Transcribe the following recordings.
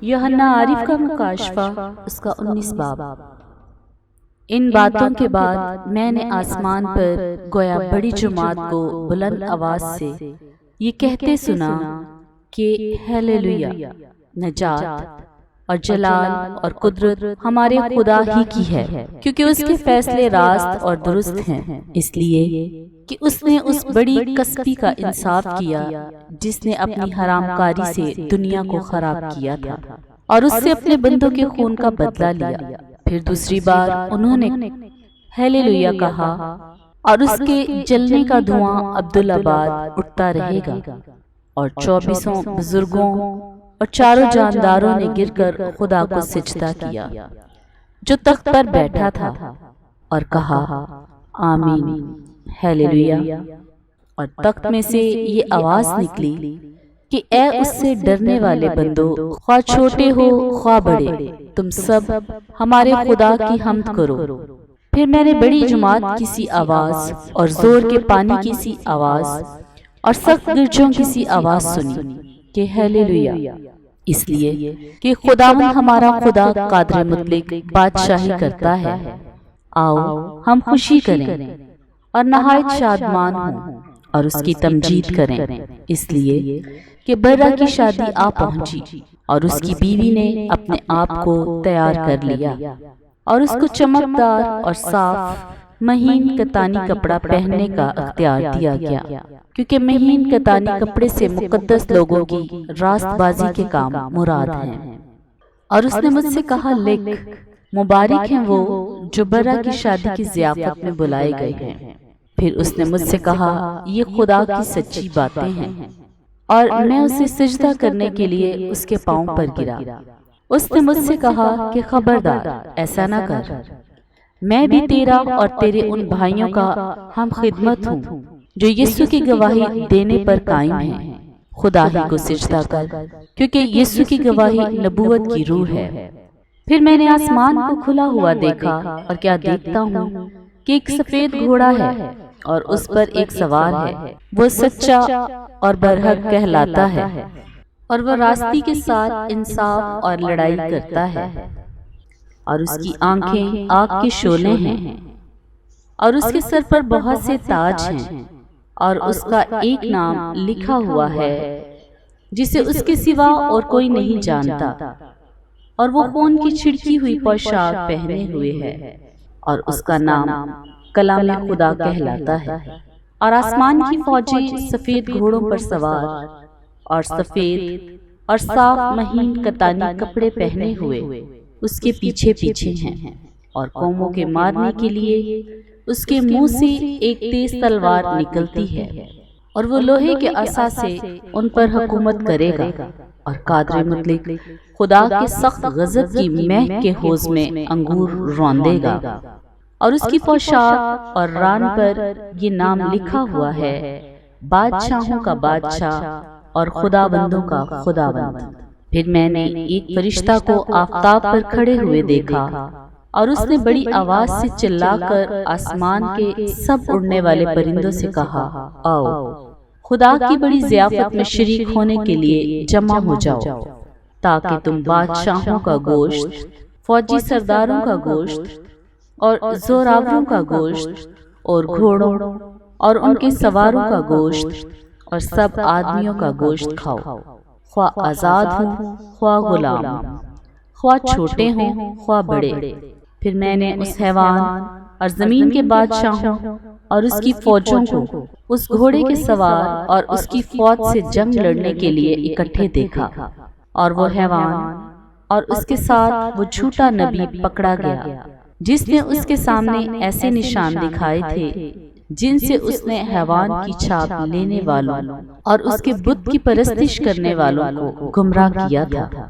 یوحنا عارف کا مکاشفہ اس کا 19 باب۔ ان باتوں کے بعد میں نے آسمان پر گویا بڑی جماعت کو بلند آواز سے یہ کہتے سنا کہ ہیلیلویا، نجات اور جلال اور قدرت ہمارے خدا ہی کی ہے، کیونکہ اس کے فیصلے راست اور درست ہیں، اس لیے کہ اس نے اس بڑی کسبی کا انصاف کیا جس نے اپنی حرام کاری سے دنیا کو خراب کیا تھا اور اس سے اپنے بندوں کے خون کا بدلہ لیا۔ پھر دوسری بار انہوں نے ہیلیلویا کہا اور اس کے جلنے کا دھواں عبدالآباد اٹھتا رہے گا، اور 24 بزرگوں اور 4 جانداروں نے گر کر خدا کو سجدہ کیا جو تخت پر بیٹھا تھا، اور کہا آمین، ہیلیلویا۔ اور تخت میں سے یہ آواز نکلی کہ اے اس سے ڈرنے والے بندو، خواہ چھوٹے ہو خواہ بڑے، تم سب ہمارے خدا کی حمد کرو۔ پھر میں نے بڑی جماعت کی سی آواز اور زور کے پانی کی سی آواز اور سخت گرجوں کی سی آواز سنی کہ ہیلیلویا، اس لیے کہ خداوند ہمارا خدا قادر مطلق بادشاہی کرتا ہے۔ آؤ ہم خوشی کریں اور نہایت شادمان ہوں اور اس کی تمجید کریں، اس لیے کہ برا کی شادی آ پہنچی اور اس کی بیوی نے اپنے آپ کو تیار کر لیا، اور اس کو چمکدار اور صاف مہین کتانی کپڑا پہننے کا اختیار دیا گیا، کیونکہ مہین کتانی کپڑے سے مقدس لوگوں کی راست بازی کے کام مراد ہیں۔ اور اس نے مجھ سے کہا لکھ، مبارک ہیں وہ جو برا کی شادی کی ضیافت میں بلائے گئے ہیں۔ پھر اس نے مجھ سے کہا یہ خدا کی سچی باتیں ہیں، اور میں اسے سجدہ کرنے کے لیے اس کے پاؤں پر گرا۔ اس نے مجھ سے کہا کہ خبردار، ایسا نہ کر، میں بھی تیرا اور تیرے ان بھائیوں کا ہم خدمت ہوں جو یسوع کی گواہی دینے پر قائم ہیں۔ خدا ہی کو سجدہ کر، کیونکہ یسوع کی گواہی نبوت کی روح ہے۔ پھر میں نے آسمان کو کھلا ہوا دیکھا، اور کیا دیکھتا ہوں کہ ایک سفید گھوڑا ہے اور اس پر ایک سوار ہے، وہ سچا اور برحق کہلاتا ہے، اور وہ راستی کے ساتھ انصاف اور لڑائی کرتا ہے، اور اس کی آنکھیں آگ کے شعلے ہیں، اور اس کے سر پر بہت سے تاج ہیں، اور اس کا ایک نام لکھا ہوا ہے جسے اس کے سوا اور کوئی نہیں جانتا، اور وہ خون کی چھڑکی ہوئی پوشاک پہنے ہوئے ہے، اور اس کا نام کلام خدا کہلاتا ہے۔ اور آسمان کی فوجیں سفید گھوڑوں پر سوار اور سفید اور صاف مہین کتانی کپڑے پہنے ہوئے اس کے پیچھے پیچھے ہیں، اور قوموں کے مارنے کے لیے اس کے منہ سے ایک تیز تلوار نکلتی ہے، اور وہ لوہے کے عصا سے ان پر حکومت کرے گا، اور قادر مطلق خدا کے سخت غضب کی مہک کے حوض میں انگور روندے گا۔ اور اس کی پوشاک اور ران پر یہ نام لکھا ہوا ہے، بادشاہوں کا بادشاہ اور خداوندوں کا خداوند۔ پھر میں نے ایک فرشتہ کو آفتاب پر کھڑے ہوئے دیکھا، اور اس نے بڑی آواز سے چلا کر آسمان کے سب اڑنے والے پرندوں سے کہا آؤ، خدا کی بڑی ضیافت میں شریک ہونے کے لیے جمع ہو جاؤ، تاکہ تم بادشاہوں کا گوشت، فوجی سرداروں کا گوشت اور زوراوروں کا گوشت اور گھوڑوں اور ان کے سواروں کا گوشت اور سب آدمیوں کا گوشت کھاؤ، خواہ آزاد ہوں خواہ غلام، خواہ چھوٹے ہوں خواہ بڑے۔ پھر میں نے اس حیوان اور زمین کے بادشاہوں اور اس کی فوجوں کو اس گھوڑے کے سوار اور اس کی فوج سے جنگ لڑنے کے لیے اکٹھے دیکھا، اور وہ حیوان اور اس کے ساتھ وہ جھوٹا نبی پکڑا گیا جس نے اس کے سامنے ایسے نشان دکھائے تھے جن سے اس نے حیوان کی چھاپ لینے والوں اور اس کے بت کی پرستش کرنے والوں کو گمراہ کیا تھا۔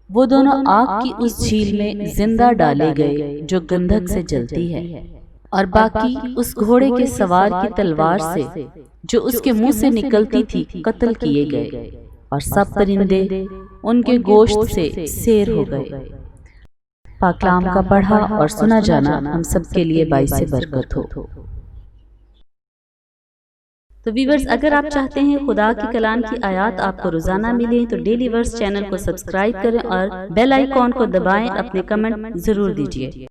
وہ دونوں آگ کی اس جھیل میں زندہ ڈالے گئے جو گندھک سے جلتی ہے، اور باقی اس گھوڑے کے سوار کی تلوار سے جو اس کے منہ سے نکلتی تھی قتل کیے گئے، اور سب پرندے ان کے گوشت سے سیر ہو گئے۔ پاک کلام کا پڑھا اور سنا جانا ہم سب کے لیے باعث برکت ہو۔ تو ویورز، اگر آپ چاہتے ہیں خدا کی کلام کی آیات آپ کو روزانہ ملیں تو ڈیلی ورس چینل کو سبسکرائب کریں اور بیل آئیکن کو دبائیں، اپنے کمنٹ ضرور دیجیے۔